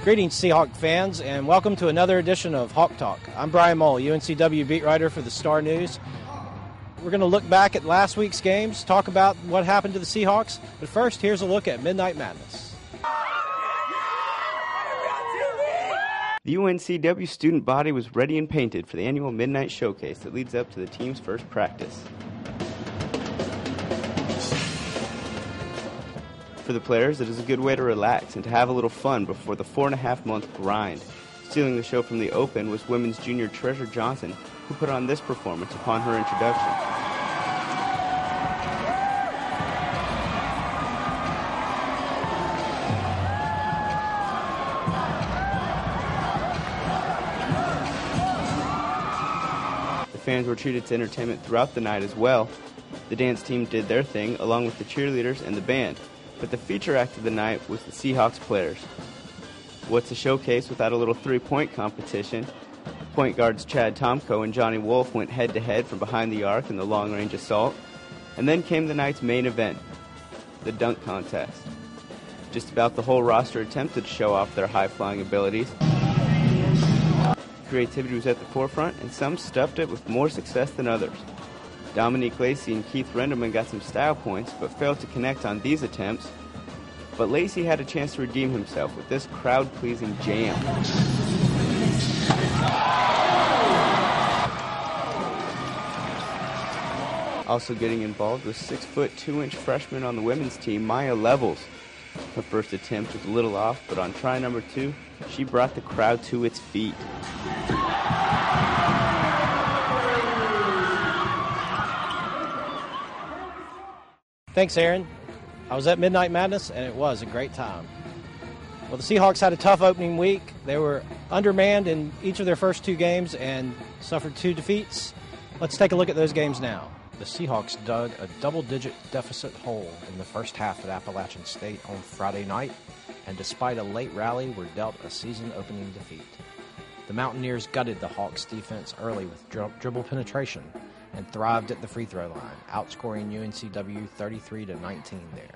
Greetings, Seahawks fans, and welcome to another edition of Hawk Talk. I'm Brian Mull, UNCW beat writer for the Star News. We're going to look back at last week's games, talk about what happened to the Seahawks, but first, here's a look at Midnight Madness. The UNCW student body was ready and painted for the annual Midnight Showcase that leads up to the team's first practice. For the players, it is a good way to relax and to have a little fun before the 4.5-month grind. Stealing the show from the Open was women's junior Treasure Johnson, who put on this performance upon her introduction. The fans were treated to entertainment throughout the night as well. The dance team did their thing, along with the cheerleaders and the band. But the feature act of the night was the Seahawks players. What's a showcase without a little three-point competition? Point guards Chad Tomko and Johnny Wolf went head-to-head from behind the arc in the long-range assault. And then came the night's main event, the dunk contest. Just about the whole roster attempted to show off their high-flying abilities. Creativity was at the forefront, and some stuffed it with more success than others. Dominique Lacey and Keith Renderman got some style points, but failed to connect on these attempts. But Lacey had a chance to redeem himself with this crowd-pleasing jam. Also getting involved was 6'2" freshman on the women's team, Maya Levels. Her first attempt was a little off, but on try number 2, she brought the crowd to its feet. Thanks, Aaron. I was at Midnight Madness, and it was a great time. Well, the Seahawks had a tough opening week. They were undermanned in each of their first 2 games and suffered 2 defeats. Let's take a look at those games now. The Seahawks dug a double-digit deficit hole in the first half at Appalachian State on Friday night, and despite a late rally, were dealt a season-opening defeat. The Mountaineers gutted the Hawks' defense early with dribble penetration and thrived at the free throw line, outscoring UNCW 33-19 there.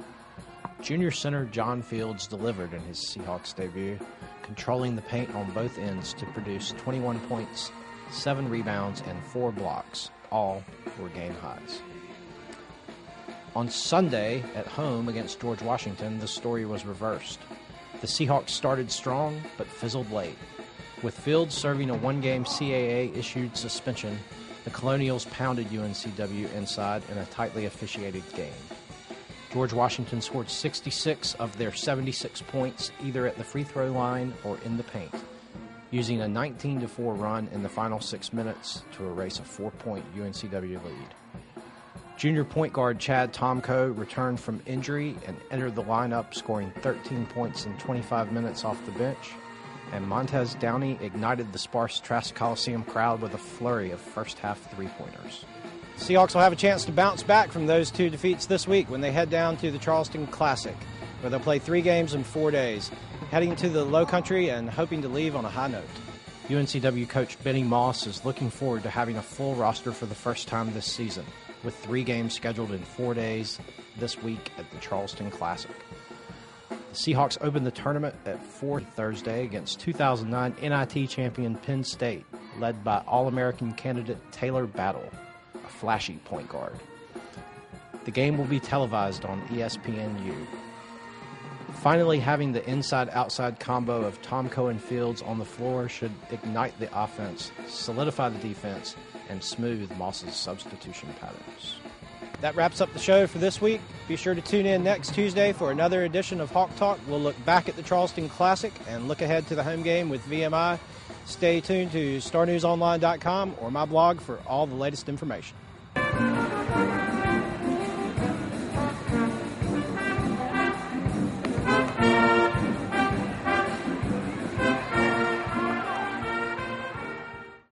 Junior center John Fields delivered in his Seahawks debut, controlling the paint on both ends to produce 21 points, 7 rebounds, and 4 blocks. All were game highs. On Sunday, at home against George Washington, the story was reversed. The Seahawks started strong, but fizzled late. With Fields serving a 1-game CAA-issued suspension, the Colonials pounded UNCW inside in a tightly officiated game. George Washington scored 66 of their 76 points either at the free throw line or in the paint, using a 19-4 run in the final 6 minutes to erase a 4-point UNCW lead. Junior point guard Chad Tomko returned from injury and entered the lineup, scoring 13 points in 25 minutes off the bench, and Montez Downey ignited the sparse Trask Coliseum crowd with a flurry of first-half three-pointers. Seahawks will have a chance to bounce back from those 2 defeats this week when they head down to the Charleston Classic, where they'll play 3 games in 4 days, heading to the Low Country and hoping to leave on a high note. UNCW coach Benny Moss is looking forward to having a full roster for the first time this season, with 3 games scheduled in 4 days this week at the Charleston Classic. The Seahawks opened the tournament at 4 Thursday against 2009 NIT champion Penn State, led by All-American candidate Taylor Battle, a flashy point guard. The game will be televised on ESPNU. Finally, having the inside-outside combo of Tomko and Fields on the floor should ignite the offense, solidify the defense, and smooth Moss's substitution patterns. That wraps up the show for this week. Be sure to tune in next Tuesday for another edition of Hawk Talk. We'll look back at the Charleston Classic and look ahead to the home game with VMI. Stay tuned to StarNewsOnline.com or my blog for all the latest information.